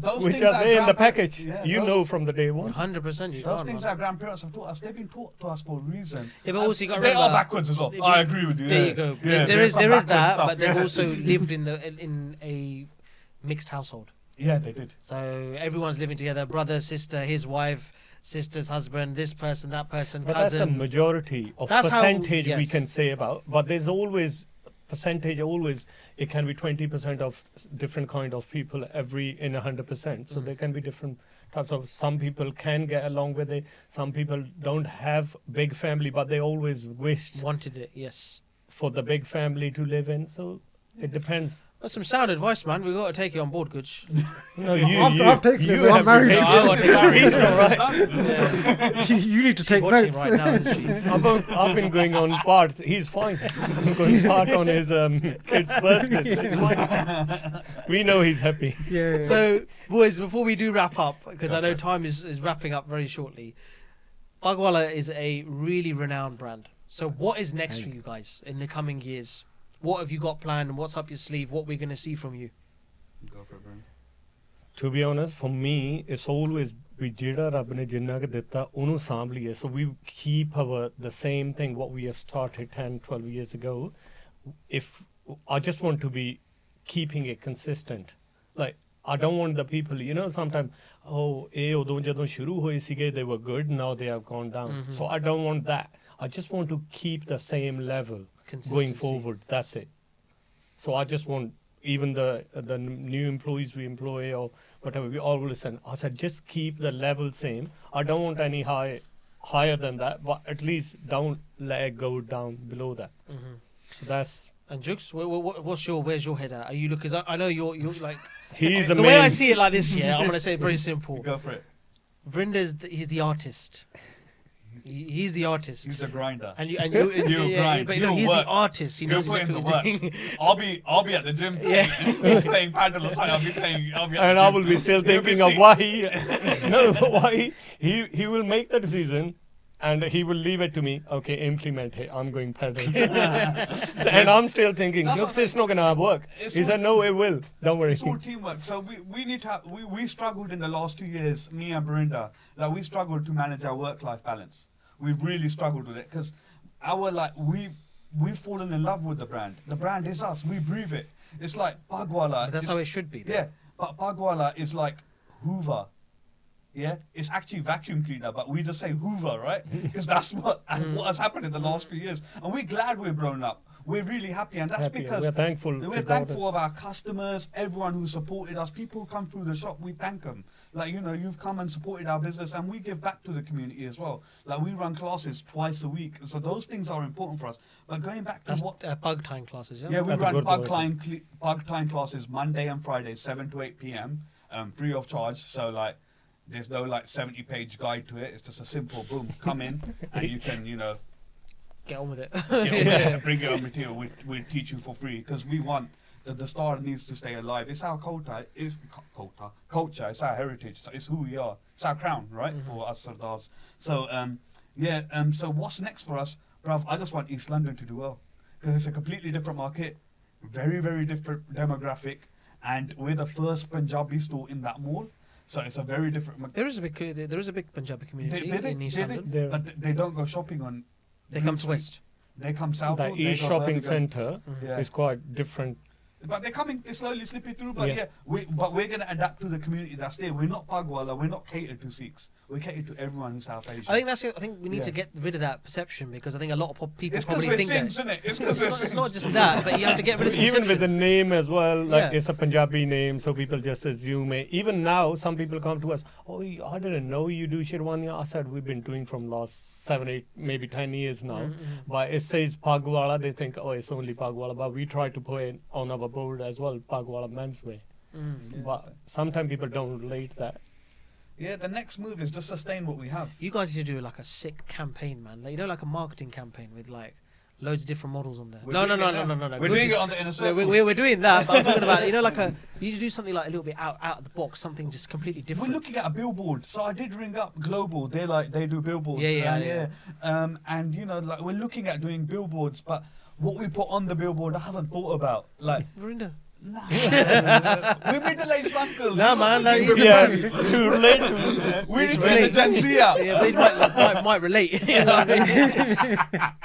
those which are there in the package. You know from the day one. 100% you Those can't. things our grandparents have taught us. They've been taught to us for a reason. Yeah, but also you got to They remember, are backwards as well. I agree with you. There you go. Yeah, there is backwards that, stuff, but they've also lived in a mixed household. Yeah, they did. So everyone's living together, brother, sister, his wife, sister's husband, this person, that person, But cousin. that's a majority of That's how- percentage we yes. can say about. But there's always percentage, it can be 20% of different kind of people in 100%. So there can be different types of, some people can get along with it. Some people don't have big family, but they always wished Wanted it, yes. for the big family to live in. So it depends. That's some sound advice, man. We've got to take it on board, Gooch. No, I've taken it. you I'm have married. to No, I got take it. it. Yeah. You need to She's take watching notes. right now, isn't she? I've been going on parts. He's fine. I'm going part on his kid's birthday. So it's fine. We know he's happy. Yeah. So, boys, before we do wrap up, because I know time is wrapping up very shortly, Pagh Vala is a really renowned brand. So what is next for you guys in the coming years? What have you got planned and what's up your sleeve? What we're going to see from you? Go for it, Brian. To be honest, for me, it's always we jida Rab ne jinna ke ditta onu saamb liye. So we keep the same thing what we have started 10, 12 years ago. If I just want to be keeping it consistent. Like I don't want the people, sometimes, odon jadon shuru hoye sige, they were good, now they have gone down. So I don't want that. I just want to keep the same level going forward. That's it. So I just want even the new employees we employ or whatever, we all listen. I said just keep the level same. I don't want any higher than that, but at least don't let it go down below that. So that's. And Jukes, where's your head at? Are you look? Because I know you're like. He's the way I see it like this, yeah, I'm gonna say it very simple. Go for it. He's the artist. He's the artist. He's the grinder. And you grind. but You'll he's work. the artist. He You'll knows put in exactly the what he's work. doing. I'll be at the gym playing paddle or something. I'll be at the And I gym. will be still You'll be thinking of still- why he will make the decision and he will leave it to me. Okay, implement it. I'm going paddle. And I'm still thinking, That's look, what it's not going to work. It's He all- said, no, it will. Don't worry. It's all teamwork. So we need to we struggled in the last 2 years, me and Berinda, like we struggled to manage our work-life balance. We've really struggled with it because we've fallen in love with the brand. The brand is us. We breathe it. It's like Pagh Vala. But that's how it should be. Though. Yeah, but Pagh Vala is like Hoover. Yeah, it's actually vacuum cleaner, but we just say Hoover, right? Because that's what has happened in the last few years, and we're glad we've grown up. We're really happy, and that's because we're thankful. we're thankful of our customers, everyone who supported us, people who come through the shop. We thank them. Like you've come and supported our business, and we give back to the community as well. Like we run classes twice a week, so those things are important for us. But going back to That's what Pug time classes, yeah. yeah, we At the run good Pug boys. time classes Monday and Friday, 7 to 8 p.m. Free of charge. So like, there's no like 70-page guide to it. It's just a simple boom, come in and you can Get on with it. bring your own material. We teach you for free because we want the star needs to stay alive. It's our culture. Culture. It's our heritage. It's who we are. It's our crown, right? For us Sardars. So so what's next for us, bruv? I just want East London to do well because it's a completely different market, very very different demographic, and we're the first Punjabi store in that mall. So it's a very different. There is a big Punjabi community in East London. There. But they don't go shopping on. They come to West. They come south. The East Shopping Centre Yeah. is quite different. But they're coming, they're slowly slipping through. But Yeah. we're going to adapt to the community that's there. We're not Pagh Vala, we're not catered to Sikhs. We're catered to everyone in South Asia. I think that's it. I think we need Yeah. to get rid of that perception because I think a lot of people it's because probably we're think Singhs, that. isn't it? It's because It's not just that, but you have to get rid of the Even with the perception. name as well, like Yeah. it's a Punjabi name, so people just assume it. Even now, some people come to us, oh, I didn't know you do Shirwaniya. I said, we've been doing from last 7, 8, maybe 10 years now. But it says Pagh Vala, they think, oh, it's only Pagh Vala. But we try to put it on our board as well, Pagh Vala menswear. But sometimes people don't relate that. Yeah, the next move is just sustain what we have. You guys need to do like a sick campaign, man. Like, like a marketing campaign with like loads of different models on there. We're No. doing it now. We're We're doing it on the inner circle. We're doing that, but I'm talking about like you need to do something like a little bit out of the box, something just completely different. We're looking at a billboard. So I did ring up Global. They do billboards. Yeah. And like we're looking at doing billboards, but what we put on the billboard, I haven't thought about. Like, Verinda. nah. We're middle-aged uncles. Nah, man, like, he's the Yeah, man. to relate to. We need to relate. get the Gen Z out. Yeah, they might relate. You know what I mean?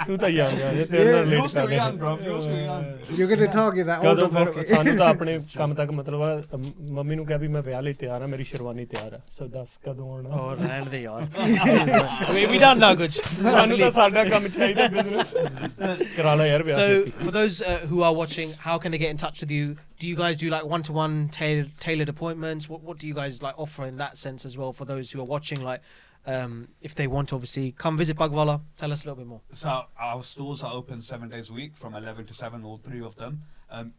ਤੂੰ ਤਾਂ young ਆ ਜੇ Yeah, ਤੇਰੇ ਨਾਲ You're relate still ਕਰਦੇ young, bro. You're still young. You're going to target that older ਕਦੋਂ ਫਿਰ market. ਸਾਨੂੰ ਤਾਂ ਆਪਣੇ ਕੰਮ ਤੱਕ ਮਤਲਬ ਆ, ਮੰਮੀ ਨੂੰ ਕਿਹਾ ਵੀ ਮੈਂ ਵਿਆਹ ਲਈ ਤਿਆਰ ਆ ਮੇਰੀ ਸ਼ੇਰਵਾਨੀ ਤਿਆਰ ਆ ਸੋ ਦੱਸ ਕਦੋਂ ਆਉਣਾ Oh, man, they are. we done now, good. ਸਾਨੂੰ ਤਾਂ ਸਾਡਾ ਕੰਮ ਚਾਹੀਦਾ ਬਿਜ਼ਨਸ ਕਰਾ ਲਾ ਯਾਰ ਵਿਆਹ So, ਛੇਤੀ। for those who are watching, how can they get in touch with you? Do you guys do like one-to-one tailored appointments? What do you guys like offer in that sense as well for those who are watching? Like, if they want to obviously come visit Pagh Vala? Tell us a little bit more. So our stores are open 7 days a week from 11 to 7, all 3 of them.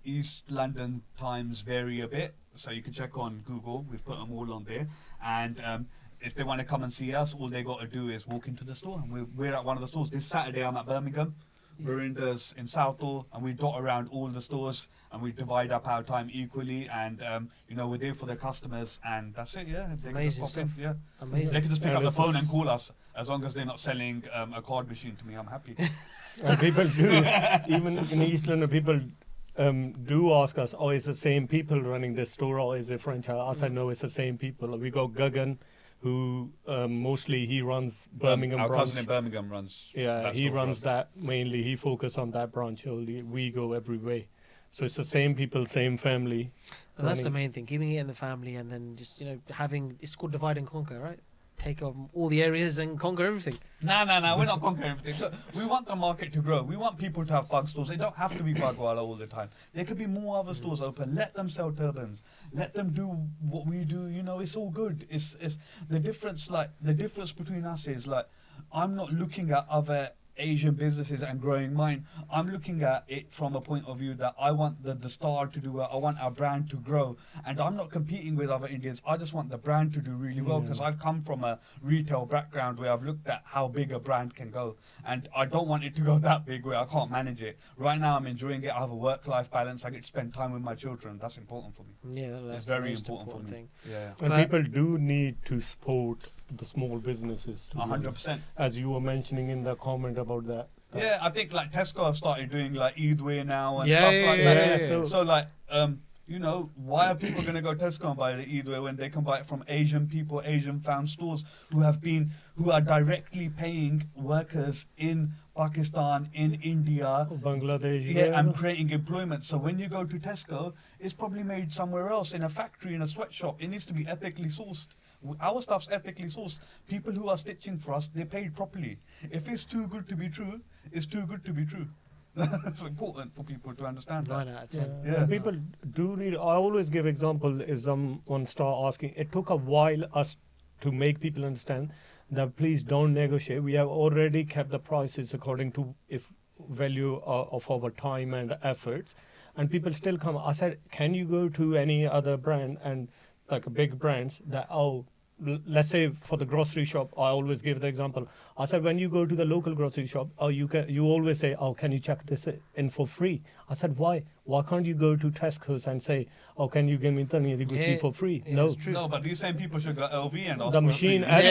East London times vary a bit, so you can check on Google. We've put them all on there. And if they want to come and see us, all they got to do is walk into the store. And we're at one of the stores. This Saturday I'm at Birmingham. Miranda's in Southall, and we dot around all the stores, and we divide up our time equally, and we're there for the customers, and that's it. Yeah, they can just Amazing pop stuff. in. Yeah, Amazing. they can just pick And up the this phone is- and call us, as long as they're not selling a card machine to me. I'm happy. And people do, even in East London, people do ask us, oh, is the same people running this store, or is it franchise? I said, no, it's the same people. We got Gagan, who mostly he runs Birmingham Our branch. cousin in Birmingham runs. Yeah, that he store for runs us. that mainly. He focuses on that branch only. We go every way. So it's the same people, same family. And that's the running. main thing, keeping it in the family, and then just having, it's called divide and conquer, right? Take on all the areas and conquer everything. No, we're not conquering everything. Look, we want the market to grow. We want people to have Pagh stores. They don't have to be Pagh Vala all the time. There could be more other stores open. Let them sell turbans. Let them do what we do. It's all good. It's the difference. Like the difference between us is like, I'm not looking at other Asian businesses and growing mine. I'm looking at it from a point of view that I want the star to do well. I want our brand to grow, and I'm not competing with other Indians. I just want the brand to do really well, because I've come from a retail background where I've looked at how big a brand can go, and I don't want it to go that big where I can't manage it. Right now I'm enjoying it. I have a work-life balance. I get to spend time with my children. That's important for me. Yeah, that's It's the very most important for me. thing. Yeah, And But- people do need to support the small businesses. To be honest. 100%. As you were mentioning in the comment about that. Yeah, I think like Tesco have started doing like Eidway now and Yeah, stuff yeah, like yeah, that. yeah, yeah. So like, why are people going to go Tesco and buy the Eidway when they can buy it from Asian people, Asian found stores who are directly paying workers in Pakistan, in India, Bangladesh. yeah, and creating employment. So when you go to Tesco, it's probably made somewhere else, in a factory, in a sweatshop. It needs to be ethically sourced. Our stuff's ethically sourced. People who are stitching for us, they're paid properly. If it's too good to be true, it's too good to be true. That's important for people to understand that. 9 out of 10. Yeah. And people do need. I always give example. If someone start asking, it took a while us to make people understand that please don't negotiate. We have already kept the prices according to value of our time and efforts, and people still come. I said, can you go to any other brand and like big brands that let's say for the grocery shop, I always give the example. I said, when you go to the local grocery shop, you always say, can you check this in for free? I said, why? Why can't you go to Tesco's and say, can you give me Tani Gucci for free? Yeah, No. it's true. No, but these same people should go LV and ask The for a machine, free. as,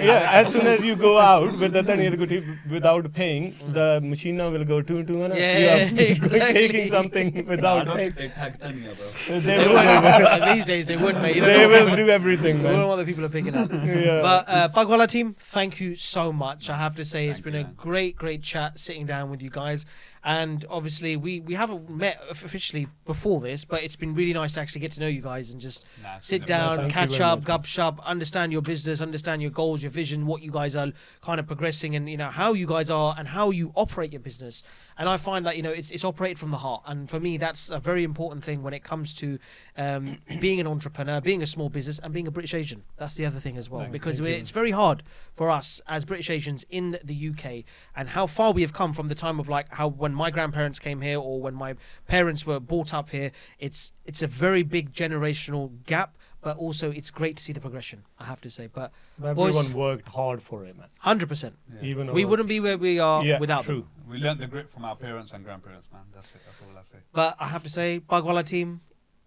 Yeah, as soon as you go out with the Tani Gucci without paying, the machine now will go two, and Yeah, you are exactly. taking something I without don't paying. think they tag Tanya, bro. They will, These days they would, mate. You they don't know will do everything, we don't know man. what the people are picking up. Yeah. But Pagh Vala team, thank you so much. I have to say, it's Thank been you, a man. great chat sitting down with you guys. And obviously, we haven't met officially before this, but it's been really nice to actually get to know you guys and just Nah, it's sit been down, thank you catch very up, much, gub shop, understand your business, understand your goals, your vision, what you guys are kind of progressing, and how you guys are and how you operate your business. And I find that it's operated from the heart, and for me that's a very important thing when it comes to being an entrepreneur, being a small business, and being a British Asian. That's the other thing as well, because thank you. it's very hard for us as British Asians in the UK, and how far we have come from the time of like how when my grandparents came here or when my parents were brought up here. It's a very big generational gap, but also it's great to see the progression, I have to say. But Everyone worked hard for it, man. 100%, Yeah. Even we our- wouldn't be where we are without true. them. We learnt the grit from our parents and grandparents, man. That's it. That's all I say. But I have to say, Pagh Vala team,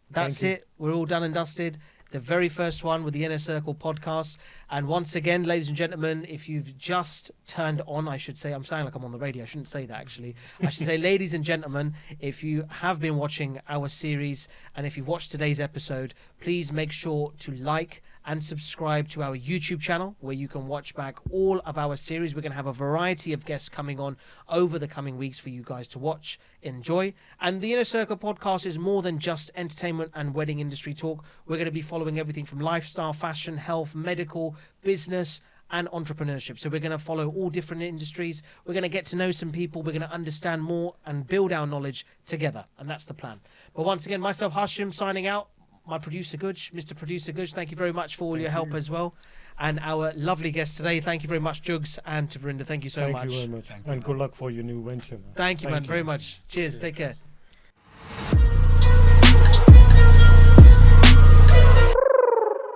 that's Thank you. it. We're all done and dusted. The very first one with the Inner Circle podcast. And once again, ladies and gentlemen, if you've just turned on, I should say, I'm sounding like I'm on the radio. I shouldn't say that, actually. I should say, ladies and gentlemen, if you have been watching our series and if you watched today's episode, please make sure to like and subscribe to our YouTube channel where you can watch back all of our series. We're going to have a variety of guests coming on over the coming weeks for you guys to watch, enjoy. And the Inner Circle podcast is more than just entertainment and wedding industry talk. We're going to be following everything from lifestyle, fashion, health, medical, business, and entrepreneurship. So we're going to follow all different industries. We're going to get to know some people. We're going to understand more and build our knowledge together. And that's the plan. But once again, myself, Hashim, signing out. my producer Guj, Mr. Producer Guj, thank you very much for all your help as well. And our lovely guest today, thank you very much, Jugs, and to Verinda, thank you so much. Thank you very much. And good luck for your new venture. Man. Thank you, man, very much. Cheers. Take care.